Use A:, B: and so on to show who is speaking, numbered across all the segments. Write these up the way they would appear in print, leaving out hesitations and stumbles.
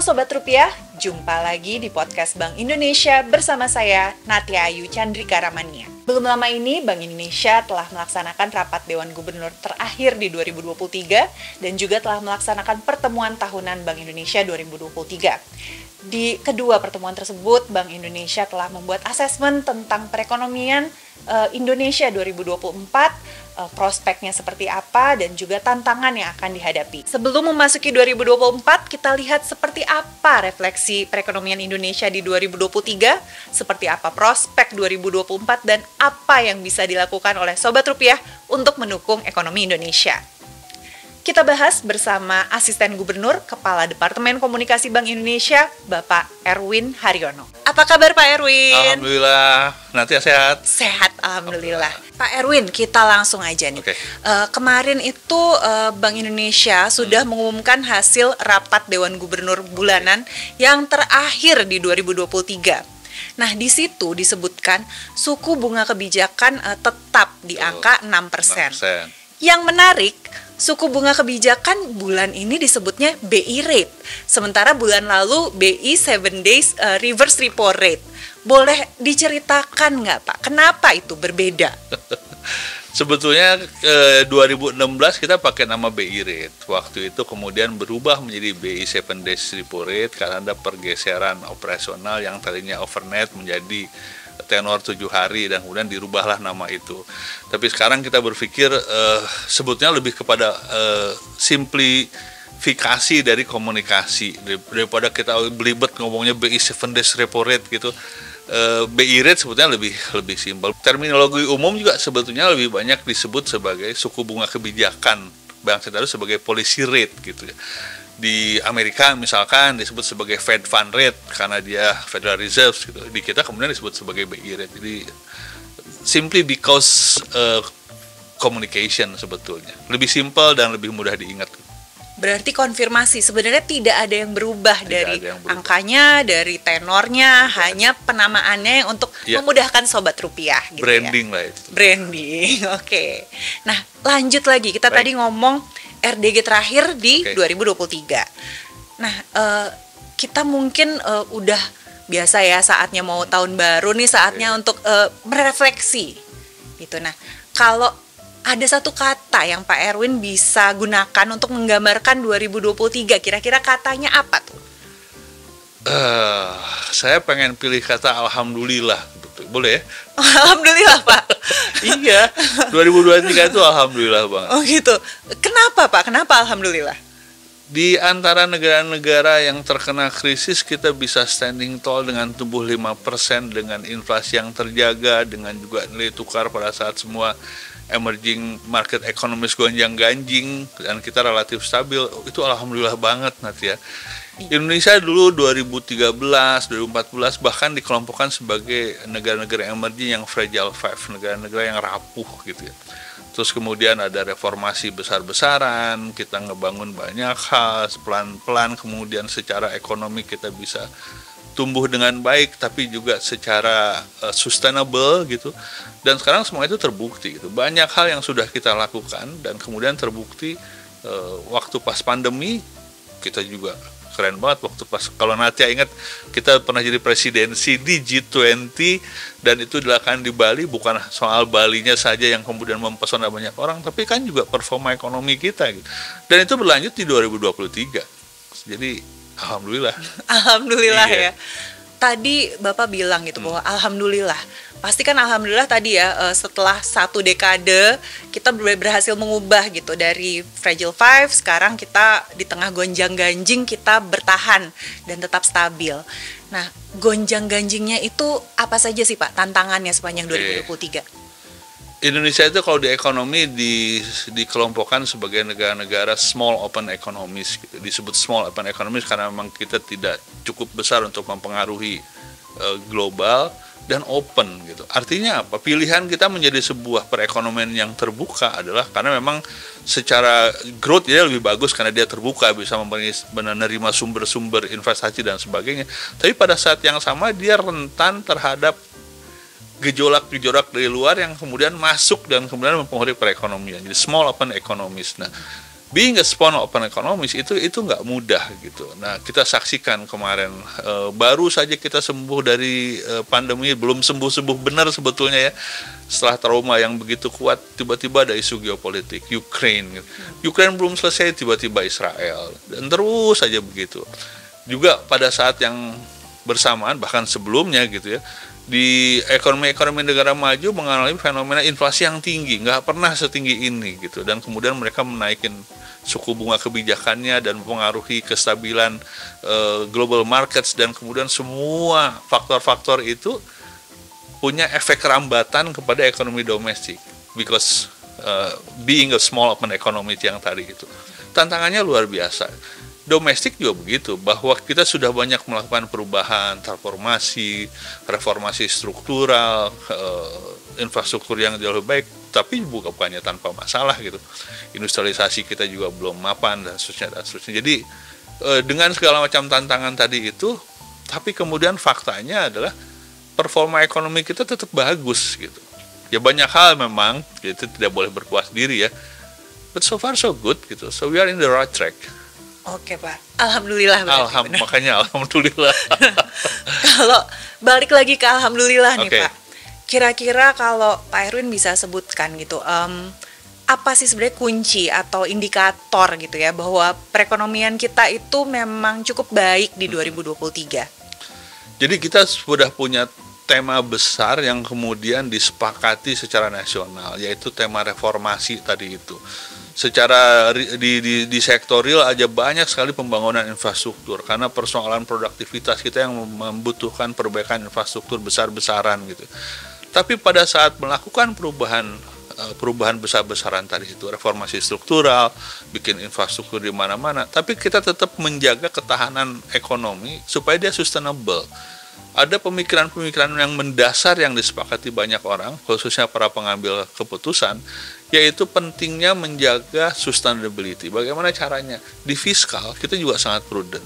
A: Sobat Rupiah, jumpa lagi di podcast Bank Indonesia bersama saya, Natia Ayu Chandrika Ramania. Belum lama ini, Bank Indonesia telah melaksanakan rapat Dewan Gubernur terakhir di 2023 dan juga telah melaksanakan pertemuan tahunan Bank Indonesia 2023. Di kedua pertemuan tersebut, Bank Indonesia telah membuat asesmen tentang perekonomian Indonesia 2024, prospeknya seperti apa, dan juga tantangan yang akan dihadapi. Sebelum memasuki 2024, kita lihat seperti apa refleksi perekonomian Indonesia di 2023, seperti apa prospek 2024, dan apa yang bisa dilakukan oleh Sobat Rupiah untuk mendukung ekonomi Indonesia. Kita bahas bersama Asisten Gubernur, Kepala Departemen Komunikasi Bank Indonesia, Bapak Erwin Haryono. Apa kabar Pak Erwin?
B: Alhamdulillah, nanti sehat.
A: Sehat, Alhamdulillah. Pak Erwin, kita langsung aja nih.
B: Okay.
A: Kemarin itu Bank Indonesia sudah mengumumkan hasil rapat Dewan Gubernur bulanan yang terakhir di 2023. Nah, di situ disebutkan suku bunga kebijakan tetap di angka 6%. Yang menarik, suku bunga kebijakan bulan ini disebutnya BI rate. Sementara bulan lalu BI 7 days reverse repo rate. Boleh diceritakan nggak Pak, kenapa itu berbeda?
B: Sebetulnya 2016 kita pakai nama BI rate. Waktu itu kemudian berubah menjadi BI 7 days repo rate karena ada pergeseran operasional yang tadinya overnight menjadi tenor 7 hari dan kemudian dirubahlah nama itu. Tapi sekarang kita berpikir sebetulnya lebih kepada simplifikasi dari komunikasi daripada kita belibet ngomongnya BI 7 days repo rate gitu. BI rate sebetulnya lebih simpel. Terminologi umum juga sebetulnya lebih banyak disebut sebagai suku bunga kebijakan Bank Sentral sebagai policy rate gitu ya. Di Amerika misalkan disebut sebagai Fed Fund Rate karena dia Federal Reserve gitu. Di kita kemudian disebut sebagai BI rate. Jadi simply because communication sebetulnya lebih simpel dan lebih mudah diingat.
A: Berarti konfirmasi sebenarnya tidak ada yang berubah dari angkanya, dari tenornya, hanya penamaannya untuk memudahkan Sobat Rupiah gitu.
B: Branding
A: ya.
B: Lah itu.
A: Branding, oke. Nah, lanjut lagi, kita tadi ngomong RDG terakhir di 2023. Nah, kita mungkin udah biasa ya saatnya mau tahun baru nih, saatnya untuk merefleksi gitu. Nah, kalau ada satu kata yang Pak Erwin bisa gunakan untuk menggambarkan 2023, kira-kira katanya apa tuh?
B: Saya pengen pilih kata Alhamdulillah. Boleh ya?
A: Alhamdulillah Pak.
B: Iya, 2023 itu Alhamdulillah banget.
A: Oh gitu. Kenapa Pak? Kenapa Alhamdulillah?
B: Di antara negara-negara yang terkena krisis, kita bisa standing tall dengan tumbuh 5%, dengan inflasi yang terjaga, dengan juga nilai tukar pada saat semua emerging market economies gonjang-ganjing, dan kita relatif stabil. Itu Alhamdulillah banget Natia. Indonesia dulu 2013, 2014 bahkan dikelompokkan sebagai negara-negara emerging yang fragile five, negara-negara yang rapuh gitu ya. Terus kemudian ada reformasi besar-besaran, kita ngebangun banyak hal, pelan-pelan kemudian secara ekonomi kita bisa tumbuh dengan baik, tapi juga secara sustainable gitu. Dan sekarang semua itu terbukti gitu. Banyak hal yang sudah kita lakukan dan kemudian terbukti waktu pas pandemi kita juga keren banget waktu pas, kalau Natia ingat kita pernah jadi presidensi di G20 dan itu dilakukan di Bali, bukan soal Balinya saja yang kemudian mempesona banyak orang, tapi kan juga performa ekonomi kita gitu. Dan itu berlanjut di 2023. Jadi Alhamdulillah.
A: Alhamdulillah ya. Tadi Bapak bilang gitu bahwa Alhamdulillah. Pasti kan Alhamdulillah tadi ya, setelah 1 dekade kita berhasil mengubah gitu dari fragile five, sekarang kita di tengah gonjang-ganjing kita bertahan dan tetap stabil. Nah, gonjang-ganjingnya itu apa saja sih Pak tantangannya sepanjang 2023?
B: Indonesia itu kalau di ekonomi dikelompokkan sebagai negara-negara small open economies gitu. Disebut small open economies karena memang kita tidak cukup besar untuk mempengaruhi global dan open gitu. Artinya apa? Pilihan kita menjadi sebuah perekonomian yang terbuka adalah karena memang secara growth dia lebih bagus karena dia terbuka, bisa menerima sumber-sumber investasi dan sebagainya. Tapi pada saat yang sama dia rentan terhadap gejolak-gejolak dari luar yang kemudian masuk dan kemudian mempengaruhi perekonomian. Jadi small open economies. Nah, being a small open economy itu nggak mudah gitu. Nah, kita saksikan kemarin baru saja kita sembuh dari pandemi, belum sembuh benar sebetulnya ya. Setelah trauma yang begitu kuat, tiba-tiba ada isu geopolitik Ukraine. Ukraine belum selesai, tiba-tiba Israel, dan terus saja begitu. Juga pada saat yang bersamaan, bahkan sebelumnya gitu ya, di ekonomi negara maju mengalami fenomena inflasi yang tinggi, nggak pernah setinggi ini gitu, dan kemudian mereka menaikin suku bunga kebijakannya dan mempengaruhi kestabilan global markets, dan kemudian semua faktor-faktor itu punya efek rambatan kepada ekonomi domestik, because being a small open economy yang tadi itu tantangannya luar biasa. Domestik juga begitu, bahwa kita sudah banyak melakukan perubahan, reformasi struktural, infrastruktur yang jauh lebih baik, tapi bukannya tanpa masalah gitu. Industrialisasi kita juga belum mapan dan seterusnya. Jadi dengan segala macam tantangan tadi itu, tapi kemudian faktanya adalah performa ekonomi kita tetap bagus gitu. Ya banyak hal memang, itu tidak boleh berpuas diri ya. But so far so good gitu. So we are in the right track.
A: Oke Pak, alhamdulillah.
B: Makanya alhamdulillah.
A: Kalau balik lagi ke alhamdulillah nih Pak, kira-kira kalau Pak Erwin bisa sebutkan gitu, apa sih sebenarnya kunci atau indikator gitu ya bahwa perekonomian kita itu memang cukup baik di 2023?
B: Jadi kita sudah punya tema besar yang kemudian disepakati secara nasional, yaitu tema reformasi tadi itu. Secara di sektor real aja banyak sekali pembangunan infrastruktur, karena persoalan produktivitas kita yang membutuhkan perbaikan infrastruktur besar-besaran gitu. Tapi pada saat melakukan perubahan besar-besaran tadi itu, reformasi struktural, bikin infrastruktur di mana-mana, tapi kita tetap menjaga ketahanan ekonomi supaya dia sustainable. Ada pemikiran-pemikiran yang mendasar yang disepakati banyak orang, khususnya para pengambil keputusan, yaitu pentingnya menjaga sustainability. Bagaimana caranya? Di fiskal, kita juga sangat prudent.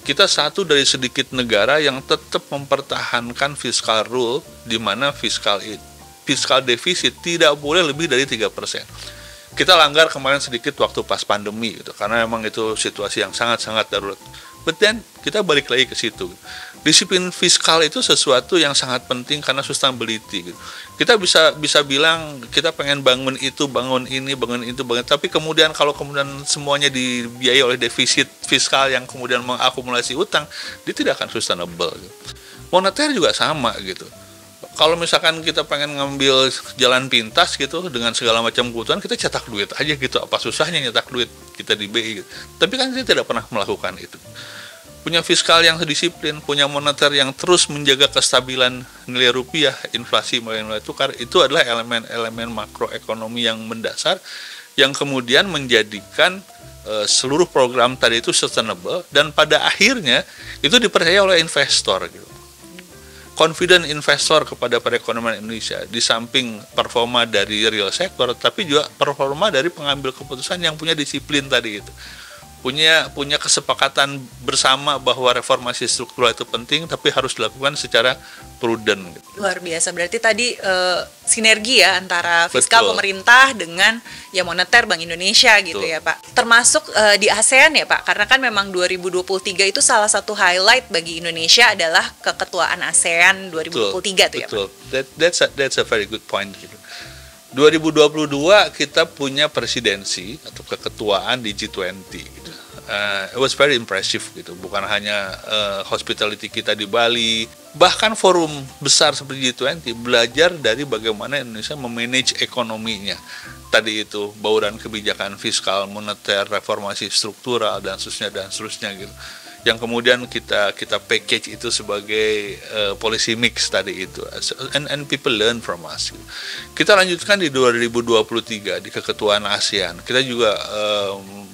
B: Kita satu dari sedikit negara yang tetap mempertahankan fiscal rule, di mana fiskal defisit tidak boleh lebih dari 3%. Kita langgar kemarin sedikit waktu pas pandemi, gitu, karena memang itu situasi yang sangat-sangat darurat. But then, kita balik lagi ke situ. Disiplin fiskal itu sesuatu yang sangat penting karena sustainability gitu. Kita bisa bilang kita pengen bangun itu, bangun ini, bangun itu, tapi kemudian kalau semuanya dibiayai oleh defisit fiskal yang kemudian mengakumulasi utang, dia tidak akan sustainable gitu. Moneter juga sama gitu. Kalau misalkan kita pengen ngambil jalan pintas gitu dengan segala macam kebutuhan, kita cetak duit aja gitu. Apa susahnya nyetak duit kita di BI gitu. Tapi kan kita tidak pernah melakukan itu. Punya fiskal yang disiplin, punya moneter yang terus menjaga kestabilan nilai rupiah, inflasi melalui nilai tukar, itu adalah elemen-elemen makroekonomi yang mendasar yang kemudian menjadikan seluruh program tadi itu sustainable, dan pada akhirnya itu dipercaya oleh investor gitu. Confident investor kepada perekonomian Indonesia, di samping performa dari real sector, tapi juga performa dari pengambil keputusan yang punya disiplin tadi itu. Punya kesepakatan bersama bahwa reformasi struktural itu penting, tapi harus dilakukan secara prudent.
A: Luar biasa, berarti tadi sinergi ya antara fiskal pemerintah dengan ya moneter Bank Indonesia gitu. Betul. Ya Pak. Termasuk di ASEAN ya Pak, karena kan memang 2023 itu salah satu highlight bagi Indonesia adalah keketuaan ASEAN 2023 tuh ya Pak.
B: That's a very good point gitu. 2022 kita punya presidensi atau keketuaan di G20 gitu. It was very impressive gitu. Bukan hanya hospitality kita di Bali, bahkan forum besar seperti G20 belajar dari bagaimana Indonesia memanage ekonominya. Tadi itu bauran kebijakan fiskal, moneter, reformasi struktural dan seterusnya gitu. Yang kemudian kita package itu sebagai policy mix tadi itu, and people learn from us. Kita lanjutkan di 2023 di keketuaan ASEAN. Kita juga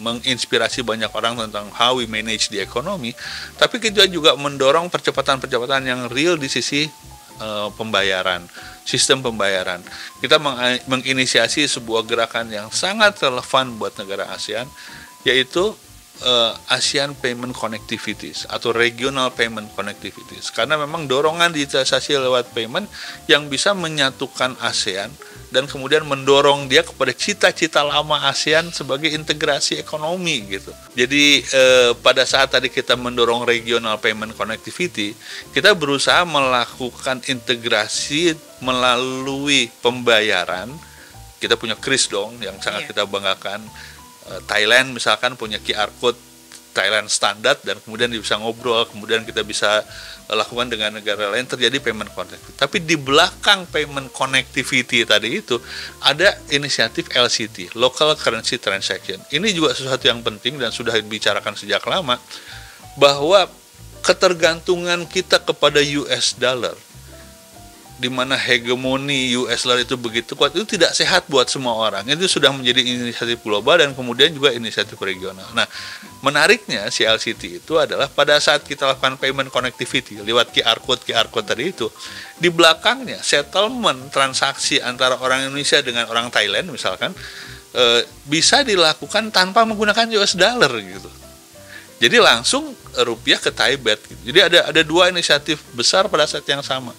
B: menginspirasi banyak orang tentang how we manage the economy, tapi kita juga mendorong percepatan yang real di sisi pembayaran, sistem pembayaran. Kita menginisiasi sebuah gerakan yang sangat relevan buat negara ASEAN, yaitu ASEAN Payment Connectivities atau Regional Payment Connectivities, karena memang dorongan digitalisasi lewat payment yang bisa menyatukan ASEAN dan kemudian mendorong dia kepada cita-cita lama ASEAN sebagai integrasi ekonomi gitu. Jadi pada saat tadi kita mendorong regional payment connectivity, kita berusaha melakukan integrasi melalui pembayaran. Kita punya KRIS dong yang sangat kita banggakan. Thailand misalkan punya QR code Thailand standar dan kemudian bisa ngobrol, kemudian kita bisa lakukan dengan negara lain, terjadi payment connectivity. Tapi di belakang payment connectivity tadi itu ada inisiatif LCT, Local Currency Transaction. Ini juga sesuatu yang penting dan sudah dibicarakan sejak lama, bahwa ketergantungan kita kepada US dollar, di mana hegemoni US dollar itu begitu kuat, itu tidak sehat buat semua orang. Itu sudah menjadi inisiatif global dan kemudian juga inisiatif regional. Nah, menariknya si LCT itu adalah pada saat kita lakukan payment connectivity lewat QR code tadi itu, di belakangnya settlement transaksi antara orang Indonesia dengan orang Thailand misalkan bisa dilakukan tanpa menggunakan US dollar gitu. Jadi langsung rupiah ke Thai baht gitu. Jadi ada dua inisiatif besar pada saat yang sama.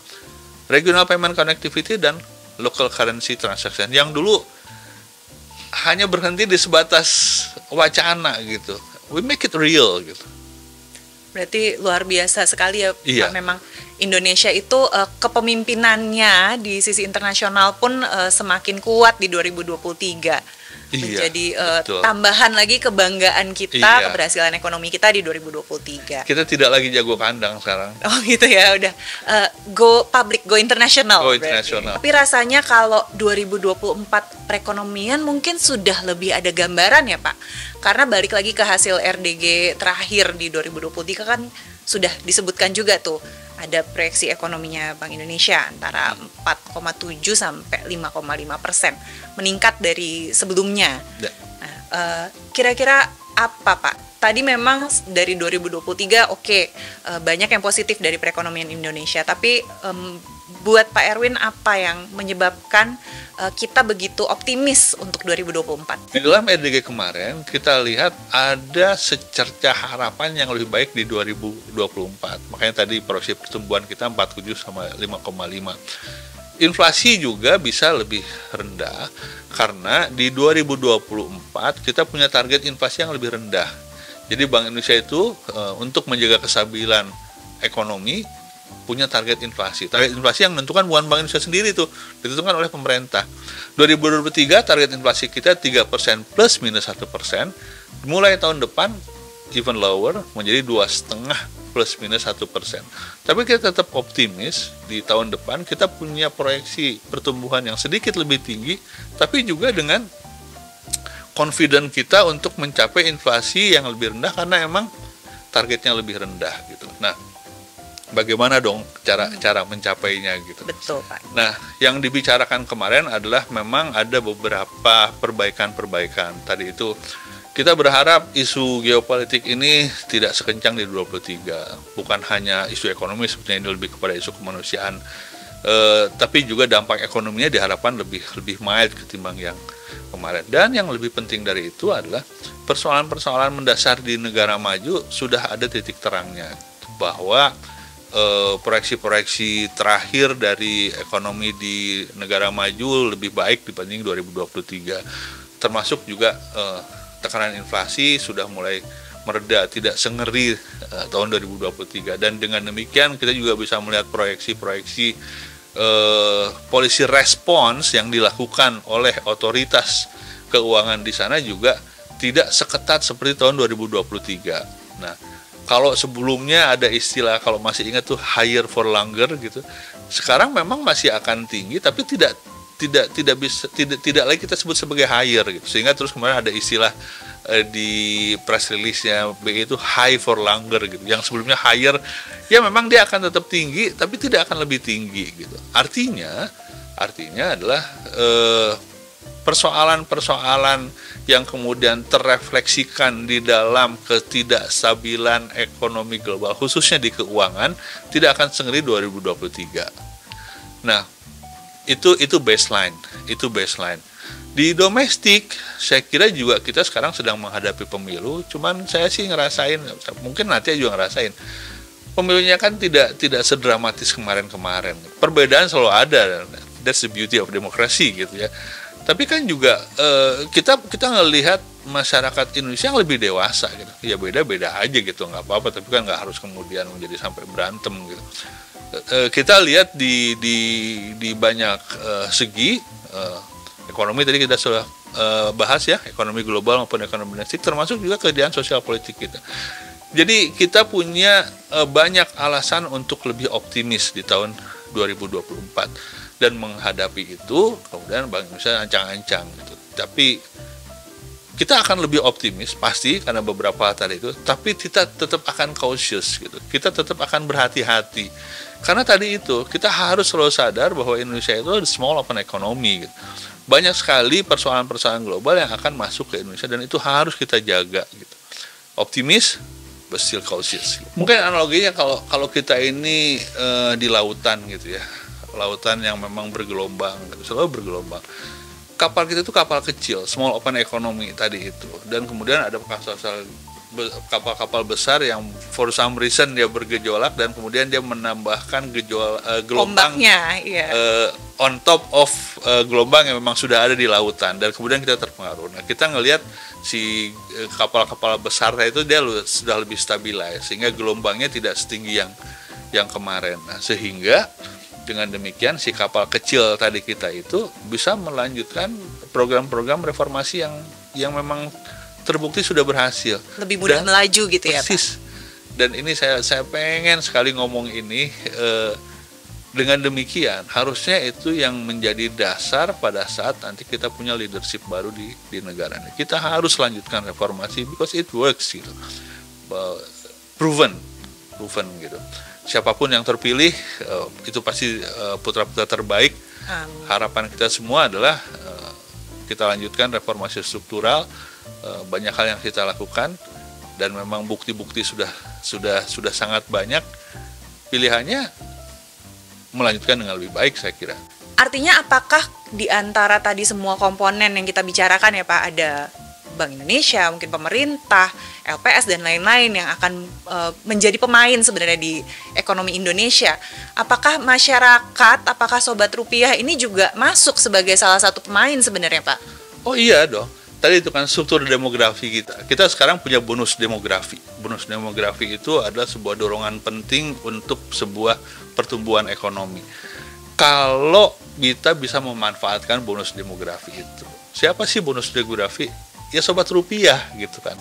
B: Regional Payment Connectivity dan Local Currency Transaction yang dulu hanya berhenti di sebatas wacana gitu. We make it real gitu.
A: Berarti luar biasa sekali ya
B: Iya.
A: Pak. Memang Indonesia itu kepemimpinannya di sisi internasional pun semakin kuat di 2023. Menjadi tambahan lagi kebanggaan kita, keberhasilan ekonomi kita di 2023.
B: Kita tidak lagi jago kandang sekarang.
A: Oh gitu ya, udah go public, go international.
B: Go international.
A: Tapi rasanya kalau 2024 perekonomian mungkin sudah lebih ada gambaran ya Pak. Karena balik lagi ke hasil RDG terakhir di 2023 kan sudah disebutkan juga tuh, ada proyeksi ekonominya Bank Indonesia antara 4,7 sampai 5,5%, meningkat dari sebelumnya. Nah, kira-kira apa Pak? Tadi memang dari 2023 banyak yang positif dari perekonomian Indonesia, tapi buat Pak Erwin apa yang menyebabkan kita begitu optimis untuk 2024?
B: Di dalam RDG kemarin kita lihat ada secercah harapan yang lebih baik di 2024. Makanya tadi proyeksi pertumbuhan kita 47 sama 5,5. Inflasi juga bisa lebih rendah karena di 2024 kita punya target inflasi yang lebih rendah. Jadi Bank Indonesia itu untuk menjaga kestabilan ekonomi punya target inflasi. Target inflasi yang menentukan bukan Bank Indonesia sendiri tuh, ditentukan oleh pemerintah. 2023 target inflasi kita 3% plus minus 1%. Mulai tahun depan even lower menjadi 2,5 plus minus 1%. Tapi kita tetap optimis di tahun depan kita punya proyeksi pertumbuhan yang sedikit lebih tinggi, tapi juga dengan confident kita untuk mencapai inflasi yang lebih rendah karena emang targetnya lebih rendah gitu. Nah, bagaimana dong cara mencapainya gitu.
A: Betul Pak.
B: Nah, yang dibicarakan kemarin adalah memang ada beberapa perbaikan-perbaikan. Tadi itu kita berharap isu geopolitik ini tidak sekencang di 2023. Bukan hanya isu ekonomi, sebetulnya ini lebih kepada isu kemanusiaan. Tapi juga dampak ekonominya diharapkan lebih mild ketimbang yang kemarin. Dan yang lebih penting dari itu adalah persoalan-persoalan mendasar di negara maju sudah ada titik terangnya, bahwa proyeksi-proyeksi terakhir dari ekonomi di negara maju lebih baik dibanding 2023, termasuk juga tekanan inflasi sudah mulai mereda, tidak sengeri tahun 2023, dan dengan demikian kita juga bisa melihat proyeksi-proyeksi policy response yang dilakukan oleh otoritas keuangan di sana juga tidak seketat seperti tahun 2023. Nah, kalau sebelumnya ada istilah, kalau masih ingat tuh higher for longer gitu, sekarang memang masih akan tinggi tapi tidak lagi kita sebut sebagai higher gitu. Sehingga terus kemarin ada istilah di press release-nya BI itu high for longer gitu. Yang sebelumnya higher, ya memang dia akan tetap tinggi tapi tidak akan lebih tinggi gitu. Artinya adalah persoalan-persoalan yang kemudian terrefleksikan di dalam ketidakstabilan ekonomi global, khususnya di keuangan, tidak akan sengeri 2023. Nah, itu baseline. Di domestik, saya kira juga kita sekarang sedang menghadapi pemilu. Cuman saya sih ngerasain, mungkin nanti juga ngerasain, pemilunya kan tidak sedramatis kemarin-kemarin. Perbedaan selalu ada. That's the beauty of democracy gitu ya. Tapi kan juga kita ngelihat masyarakat Indonesia yang lebih dewasa gitu. Ya beda-beda aja gitu, nggak apa-apa. Tapi kan nggak harus kemudian menjadi sampai berantem gitu. Kita lihat di banyak segi. Ekonomi tadi kita sudah bahas ya, ekonomi global maupun ekonomi domestik, termasuk juga keadaan sosial politik kita. Jadi kita punya banyak alasan untuk lebih optimis di tahun 2024 dan menghadapi itu. Kemudian Bank Indonesia ancang-ancang gitu. Tapi kita akan lebih optimis pasti karena beberapa tadi itu, tapi kita tetap akan cautious gitu. Kita tetap akan berhati-hati. Karena tadi itu kita harus selalu sadar bahwa Indonesia itu the small open economy gitu. Banyak sekali persoalan-persoalan global yang akan masuk ke Indonesia dan itu harus kita jaga gitu. Optimis but still cautious. Mungkin analoginya kalau kita ini di lautan gitu ya. Lautan yang memang bergelombang gitu, selalu bergelombang. Kapal kita itu kapal kecil, small open economy tadi itu. Dan kemudian ada kapal-kapal besar yang for some reason dia bergejolak dan kemudian dia menambahkan gelombang on top of gelombang yang memang sudah ada di lautan dan kemudian kita terpengaruh. Nah, kita ngelihat si kapal-kapal besar itu dia sudah lebih stabilize sehingga gelombangnya tidak setinggi yang kemarin. Nah, sehingga dengan demikian si kapal kecil tadi kita itu bisa melanjutkan program-program reformasi yang memang terbukti sudah berhasil.
A: Lebih mudah melaju gitu ya, Pak.
B: Persis. Dan ini saya pengen sekali ngomong ini, dengan demikian harusnya itu yang menjadi dasar pada saat nanti kita punya leadership baru di negara ini. Kita harus lanjutkan reformasi because it works gitu. Proven gitu. Siapapun yang terpilih itu pasti putra-putra terbaik. Harapan kita semua adalah kita lanjutkan reformasi struktural. Banyak hal yang kita lakukan dan memang bukti-bukti sudah sangat banyak. Pilihannya melanjutkan dengan lebih baik saya kira.
A: Artinya apakah di antara tadi semua komponen yang kita bicarakan ya Pak, ada Bank Indonesia, mungkin pemerintah, LPS dan lain-lain yang akan menjadi pemain sebenarnya di ekonomi Indonesia. Apakah masyarakat, apakah Sobat Rupiah ini juga masuk sebagai salah satu pemain sebenarnya Pak?
B: Oh iya dong. Tadi itu kan struktur demografi kita. Kita sekarang punya bonus demografi. Bonus demografi itu adalah sebuah dorongan penting untuk sebuah pertumbuhan ekonomi. Kalau kita bisa memanfaatkan bonus demografi itu. Siapa sih bonus demografi? Ya Sobat Rupiah gitu kan.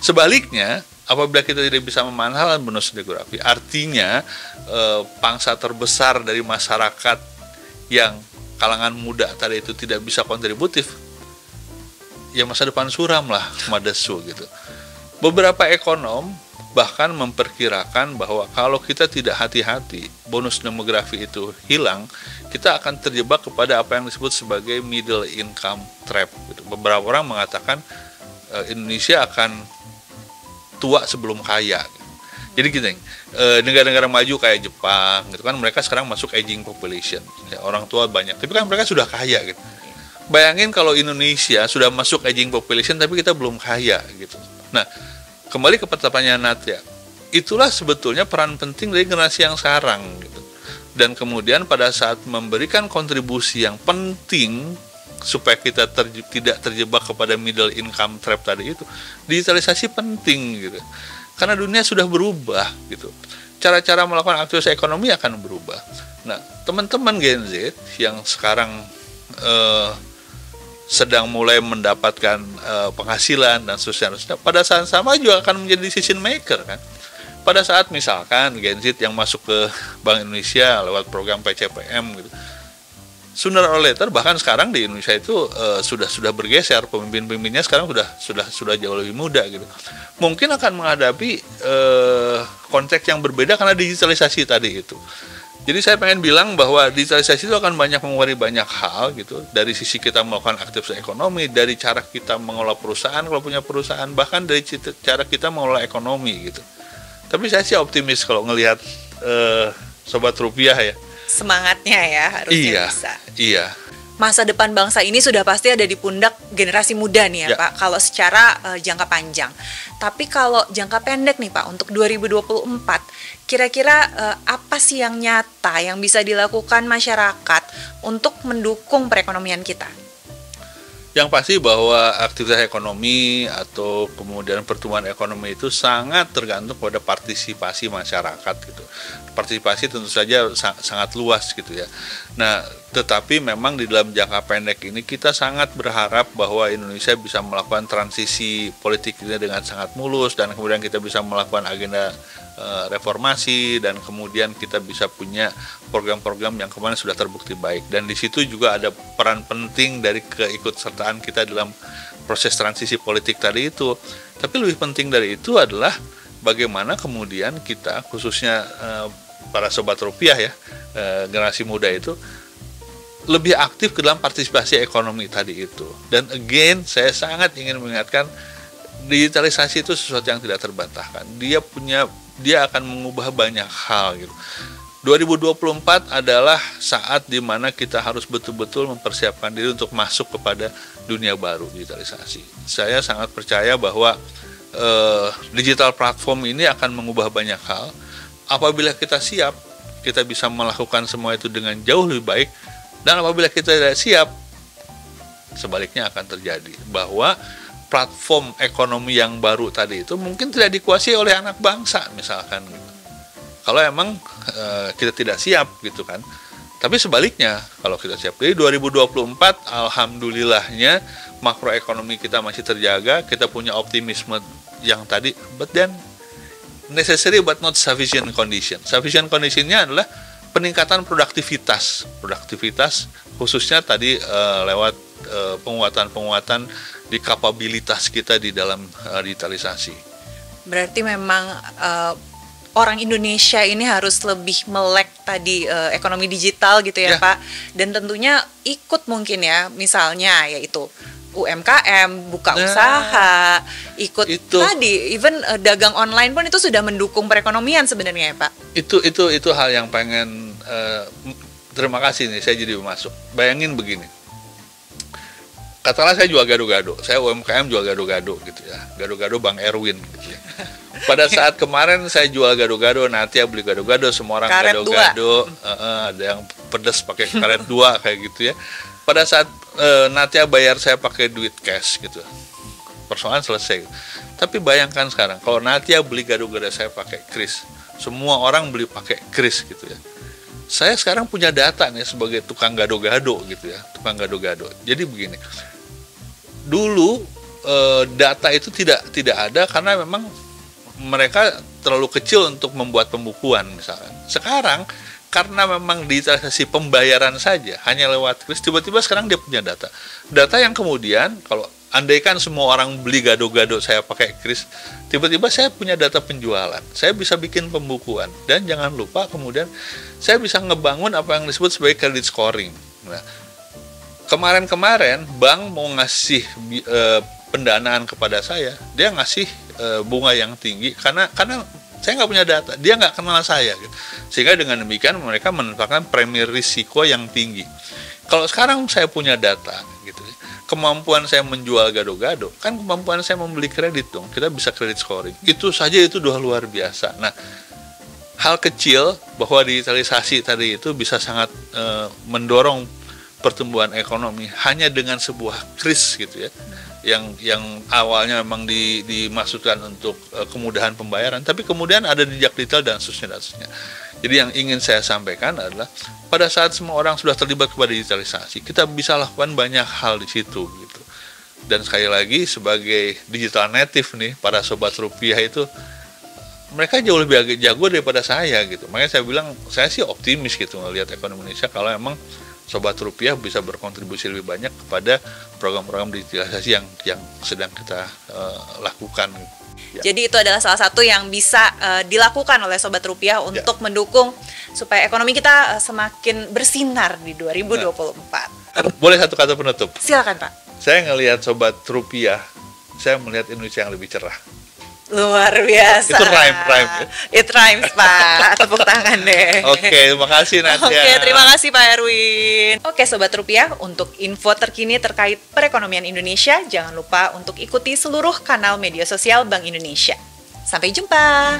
B: Sebaliknya, apabila kita tidak bisa memanfaatkan bonus demografi, artinya pangsa terbesar dari masyarakat yang kalangan muda tadi itu tidak bisa kontributif, ya masa depan suram lah, madesu gitu. Beberapa ekonom bahkan memperkirakan bahwa kalau kita tidak hati-hati, bonus demografi itu hilang, kita akan terjebak kepada apa yang disebut sebagai middle income trap gitu. Beberapa orang mengatakan Indonesia akan tua sebelum kaya. Jadi gini, negara-negara maju kayak Jepang gitu kan, mereka sekarang masuk aging population, ya, orang tua banyak, tapi kan mereka sudah kaya gitu. Bayangin kalau Indonesia sudah masuk aging population tapi kita belum kaya gitu. Nah, kembali ke pertanyaan Natya, itulah sebetulnya peran penting dari generasi yang sekarang gitu. Dan kemudian pada saat memberikan kontribusi yang penting supaya kita tidak terjebak kepada middle income trap tadi itu, digitalisasi penting gitu. Karena dunia sudah berubah gitu. Cara-cara melakukan aktivitas ekonomi akan berubah. Nah, teman-teman Gen Z yang sekarang sedang mulai mendapatkan penghasilan dan seterusnya, pada saat sama juga akan menjadi decision maker kan. Pada saat misalkan Gen Z yang masuk ke Bank Indonesia lewat program PCPM gitu, sooner or later, bahkan sekarang di Indonesia itu sudah bergeser, pemimpin-pemimpinnya sekarang sudah jauh lebih muda gitu. Mungkin akan menghadapi konteks yang berbeda karena digitalisasi tadi itu. Jadi saya pengen bilang bahwa digitalisasi itu akan banyak mengurangi banyak hal gitu. Dari sisi kita melakukan aktivitas ekonomi, dari cara kita mengelola perusahaan kalau punya perusahaan, bahkan dari cara kita mengelola ekonomi gitu. Tapi saya sih optimis kalau ngelihat Sobat Rupiah ya.
A: Semangatnya ya harusnya bisa.
B: Iya.
A: masa depan bangsa ini sudah pasti ada di pundak generasi muda nih ya, Pak, kalau secara jangka panjang. Tapi kalau jangka pendek nih Pak, untuk 2024, kira-kira apa sih yang nyata yang bisa dilakukan masyarakat untuk mendukung perekonomian kita?
B: Yang pasti bahwa aktivitas ekonomi atau kemudian pertumbuhan ekonomi itu sangat tergantung pada partisipasi masyarakat gitu. Partisipasi tentu saja sangat luas gitu ya. Nah, tetapi memang di dalam jangka pendek ini kita sangat berharap bahwa Indonesia bisa melakukan transisi politik ini dengan sangat mulus, dan kemudian kita bisa melakukan agenda reformasi, dan kemudian kita bisa punya program-program yang kemarin sudah terbukti baik, dan di situ juga ada peran penting dari keikutsertaan kita dalam proses transisi politik tadi itu. Tapi lebih penting dari itu adalah bagaimana kemudian kita, khususnya para sobat rupiah ya, generasi muda itu lebih aktif ke dalam partisipasi ekonomi tadi itu. Dan again, saya sangat ingin mengingatkan, digitalisasi itu sesuatu yang tidak terbantahkan. Dia akan mengubah banyak hal gitu. 2024 adalah saat di mana kita harus betul-betul mempersiapkan diri untuk masuk kepada dunia baru digitalisasi. Saya sangat percaya bahwa digital platform ini akan mengubah banyak hal. Apabila kita siap, kita bisa melakukan semua itu dengan jauh lebih baik. Dan apabila kita tidak siap, sebaliknya akan terjadi bahwa platform ekonomi yang baru tadi itu mungkin tidak dikuasai oleh anak bangsa misalkan gitu. Kalau emang kita tidak siap gitu kan. Tapi sebaliknya kalau kita siap. Jadi 2024 alhamdulillahnya makroekonomi kita masih terjaga, kita punya optimisme yang tadi, but then necessary but not sufficient condition. Sufficient conditionnya adalah peningkatan produktivitas khususnya tadi lewat penguatan di kapabilitas kita di dalam digitalisasi.
A: Berarti memang orang Indonesia ini harus lebih melek tadi ekonomi digital gitu ya, Pak. Dan tentunya ikut mungkin ya, misalnya yaitu UMKM, buka usaha, ikut itu. Tadi even dagang online pun itu sudah mendukung perekonomian sebenarnya ya, Pak.
B: Itu hal yang pengen terima kasih nih, saya jadi masuk. Bayangin begini. Katakanlah saya jual gado-gado, saya UMKM jual gado-gado gitu ya, gado-gado Bang Erwin gitu ya. Pada saat kemarin saya jual gado-gado, Natia beli gado-gado, semua orang karet gado-gado, ada yang pedas pakai karet 2 kayak gitu ya. Pada saat Natia bayar saya pakai duit cash gitu, persoalan selesai. Tapi bayangkan sekarang, kalau Natia beli gado-gado saya pakai kris, semua orang beli pakai kris gitu ya. Saya sekarang punya data nih sebagai tukang gado-gado gitu ya, tukang gado-gado. Jadi begini, dulu data itu tidak ada karena memang mereka terlalu kecil untuk membuat pembukuan misalkan. Sekarang karena memang digitalisasi pembayaran saja hanya lewat kris, tiba-tiba sekarang dia punya data yang kemudian kalau andaikan semua orang beli gado-gado saya pakai kris, tiba-tiba saya punya data penjualan, saya bisa bikin pembukuan, dan jangan lupa kemudian saya bisa ngebangun apa yang disebut sebagai credit scoring. Nah, kemarin bank mau ngasih pendanaan kepada saya, dia ngasih bunga yang tinggi karena saya nggak punya data, dia nggak kenal saya gitu. Sehingga dengan demikian mereka menetapkan premi risiko yang tinggi. Kalau sekarang saya punya data gitu, kemampuan saya menjual gado-gado, kan kemampuan saya membeli kredit dong, kita bisa kredit scoring. Itu saja itu udah luar biasa. Nah, hal kecil bahwa digitalisasi tadi itu bisa sangat mendorong pertumbuhan ekonomi hanya dengan sebuah kris gitu ya, yang awalnya memang dimaksudkan untuk kemudahan pembayaran, tapi kemudian ada jejak detail dan seterusnya. Jadi yang ingin saya sampaikan adalah pada saat semua orang sudah terlibat kepada digitalisasi, kita bisa lakukan banyak hal di situ gitu. Dan sekali lagi sebagai digital native nih, para sobat rupiah itu mereka jauh lebih jago daripada saya gitu. Makanya saya bilang saya sih optimis gitu melihat ekonomi Indonesia kalau emang sobat rupiah bisa berkontribusi lebih banyak kepada program-program digitalisasi yang sedang kita lakukan. Ya.
A: Jadi itu adalah salah satu yang bisa dilakukan oleh sobat rupiah untuk mendukung supaya ekonomi kita semakin bersinar di 2024.
B: Boleh satu kata penutup?
A: Silakan, Pak.
B: Saya ngelihat sobat rupiah, saya melihat Indonesia yang lebih cerah.
A: Luar biasa.
B: Itu rhyme.
A: It rhymes, Pak. Tepuk tangan deh.
B: Oke, terima kasih Nadia.
A: Oke, terima kasih Pak Erwin. Oke, Sobat Rupiah, untuk info terkini terkait perekonomian Indonesia, jangan lupa untuk ikuti seluruh kanal media sosial Bank Indonesia. Sampai jumpa.